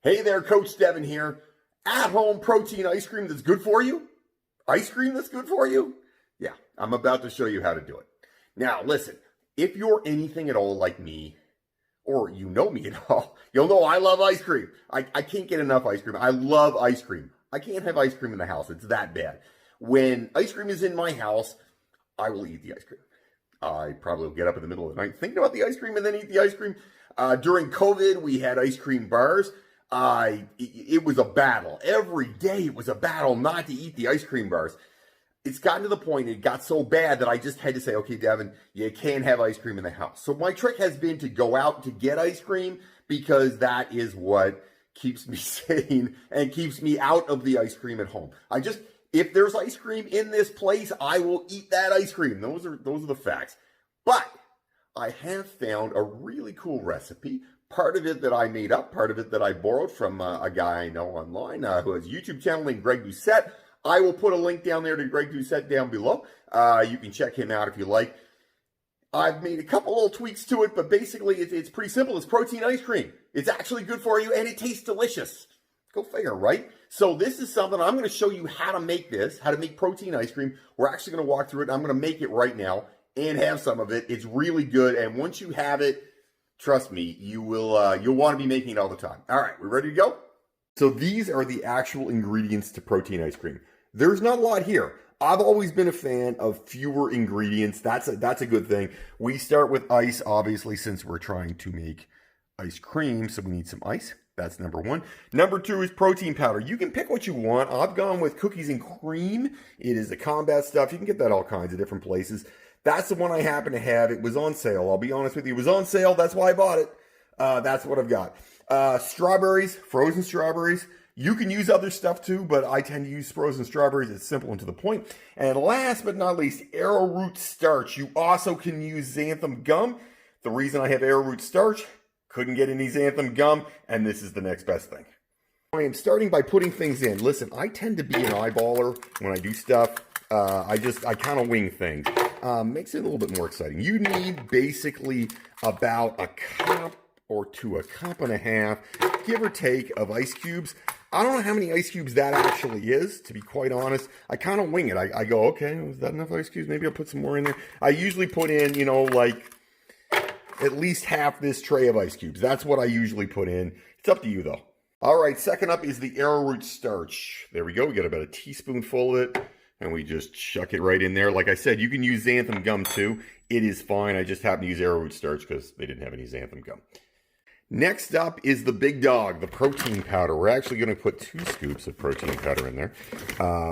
Hey there, Coach Devin here. At-home protein ice cream that's good for you? Ice cream that's good for you? Yeah, I'm about to show you how to do it. Now, listen, if you're anything at all like me, or you know me at all, you'll know I love ice cream. I can't get enough ice cream. I love ice cream. I can't have ice cream in the house. It's that bad. When ice cream is in my house, I will eat the ice cream. I probably will get up in the middle of the night thinking about the ice cream and then eat the ice cream. During COVID, we had ice cream bars. It was a battle. Every day it was a battle not to eat the ice cream bars. It's gotten to the point, it got so bad that I just had to say, okay, Devin, you can't have ice cream in the house. So my trick has been to go out to get ice cream because that is what keeps me sane and keeps me out of the ice cream at home. If there's ice cream in this place, I will eat that ice cream. Those are the facts. But I have found a really cool recipe. Part of it that I made up, part of it that I borrowed from a guy I know online who has a YouTube channel named Greg Doucette. I will put a link down there to Greg Doucette down below. You can check him out if you like. I've made a couple little tweaks to it, but basically it's pretty simple. It's protein ice cream. It's actually good for you, and it tastes delicious. Go figure, right? So this is something I'm going to show you how to make this, how to make protein ice cream. We're actually going to walk through it. I'm going to make it right now and have some of it. It's really good, and once you have it, trust me, you'll want to be making it all the time. All right, we ready to go? So these are the actual ingredients to protein ice cream. There's not a lot here. I've always been a fan of fewer ingredients. That's a good thing. We start with ice, obviously, since we're trying to make ice cream, so we need some ice. That's number one. Number two is protein powder. You can pick what you want. I've gone with cookies and cream. It is the combat stuff. You can get that all kinds of different places. That's the one I happen to have. It was on sale. I'll be honest with you. It was on sale. That's why I bought it. That's what I've got. Strawberries, frozen strawberries. You can use other stuff too, but I tend to use frozen strawberries. It's simple and to the point. And last but not least, arrowroot starch. You also can use xanthan gum. The reason I have arrowroot starch, couldn't get any xanthan gum, and this is the next best thing. I am starting by putting things in. Listen, I tend to be an eyeballer when I do stuff. I kind of wing things. Makes it a little bit more exciting. You need basically about a cup or to a cup and a half, give or take, of ice cubes. I don't know how many ice cubes that actually is, to be quite honest. I kind of wing it. I go, okay, is that enough ice cubes? Maybe I'll put some more in there. I usually put in, like at least half this tray of ice cubes. That's what I usually put in. It's up to you though. All right, second up is the arrowroot starch. There we go. We got about a teaspoonful of it. And we just chuck it right in there. Like I said, you can use xanthan gum too. It is fine. I just happen to use arrowroot starch because they didn't have any xanthan gum. Next up is the big dog, the protein powder. We're actually going to put 2 scoops of protein powder in there.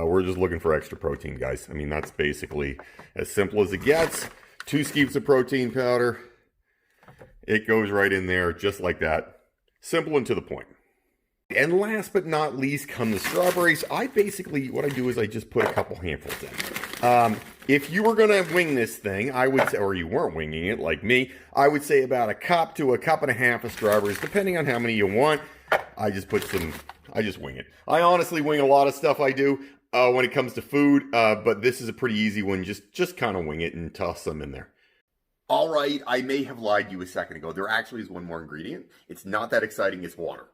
We're just looking for extra protein, guys. I mean, that's basically as simple as it gets. 2 scoops of protein powder. It goes right in there just like that. Simple and to the point. And last but not least come the strawberries. What I do is I just put a couple handfuls in. If you were going to wing this thing, I would say, or you weren't winging it like me, I would say about a cup to a cup and a half of strawberries, depending on how many you want. I just wing it. I honestly wing a lot of stuff I do when it comes to food, but this is a pretty easy one. Just kind of wing it and toss some in there. All right, I may have lied to you a second ago. There actually is one more ingredient. It's not that exciting. It's water.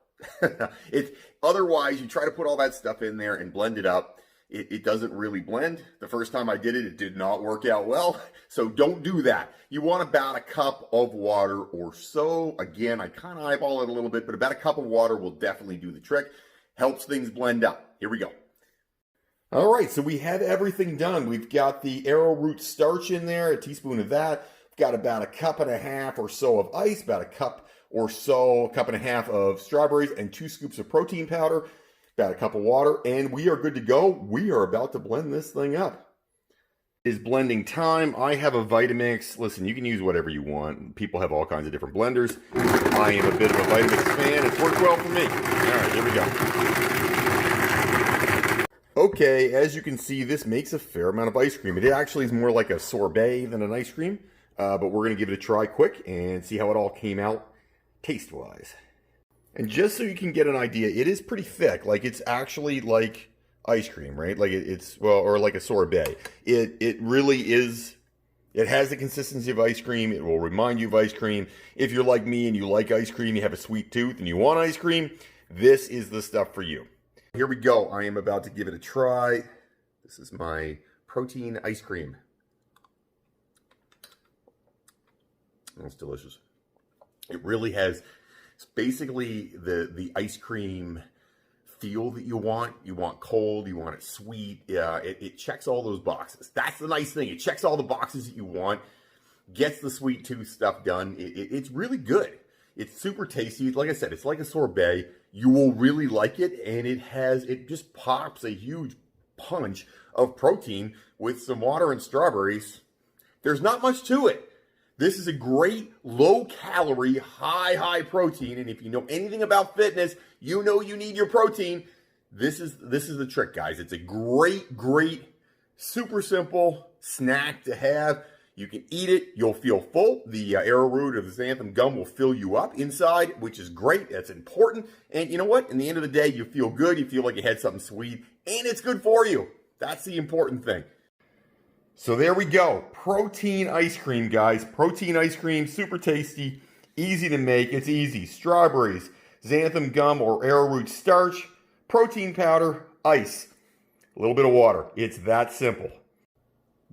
Otherwise, you try to put all that stuff in there and blend it up. It doesn't really blend. The first time I did it, it did not work out well. So don't do that. You want about a cup of water or so. Again, I kind of eyeball it a little bit, but about a cup of water will definitely do the trick. Helps things blend up. Here we go. All right, so we have everything done. We've got the arrowroot starch in there, a teaspoon of that. We've got about a cup and a half or so of ice, about a cup or so, a cup and a half of strawberries, and 2 scoops of protein powder, about a cup of water, and we are good to go. We are about to blend this thing up. It is blending time. I have a Vitamix. Listen, you can use whatever you want. People have all kinds of different blenders. I am a bit of a Vitamix fan. It's worked well for me. All right, here we go. Okay, as you can see, this makes a fair amount of ice cream. It actually is more like a sorbet than an ice cream, but we're going to give it a try quick and see how it all came out taste-wise. And just so you can get an idea, it is pretty thick. Like, it's actually like ice cream, right? Like or like a sorbet. It really is. It has the consistency of ice cream. It will remind you of ice cream. If you're like me and you like ice cream, you have a sweet tooth and you want ice cream, this is the stuff for you. Here we go. I am about to give it a try. This is my protein ice cream. It's delicious. It really has, it's basically the ice cream feel that you want. You want cold, you want it sweet. It checks all those boxes. That's the nice thing. It checks all the boxes that you want, gets the sweet tooth stuff done. It's really good. It's super tasty. Like I said, it's like a sorbet. You will really like it, and it just pops a huge punch of protein with some water and strawberries. There's not much to it. This is a great low-calorie, high protein, and if you know anything about fitness, you know you need your protein. This is the trick, guys. It's a great, super simple snack to have. You can eat it. You'll feel full. The arrowroot or the xanthan gum will fill you up inside, which is great. That's important. And you know what? In the end of the day, you feel good. You feel like you had something sweet, and it's good for you. That's the important thing. So there we go. Protein ice cream, guys. Protein ice cream, super tasty, easy to make. It's easy. Strawberries, xanthan gum or arrowroot starch, protein powder, ice, a little bit of water. It's that simple.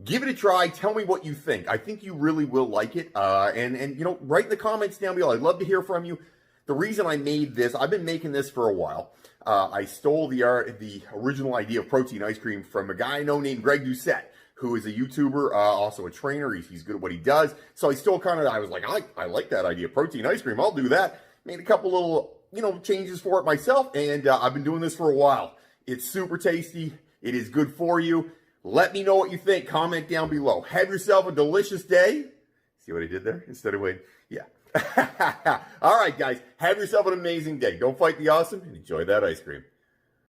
Give it a try. Tell me what you think. I think you really will like it. And you know, write in the comments down below. I'd love to hear from you. The reason I made this, I've been making this for a while. I stole the original idea of protein ice cream from a guy I know named Greg Doucette, who is a YouTuber, also a trainer. He's good at what he does. So I still I was like, I like that idea, protein ice cream. I'll do that. Made a couple little, changes for it myself, and I've been doing this for a while. It's super tasty. It is good for you. Let me know what you think. Comment down below. Have yourself a delicious day. See what I did there? Instead of waiting. Yeah. All right, guys. Have yourself an amazing day. Don't fight the awesome and enjoy that ice cream.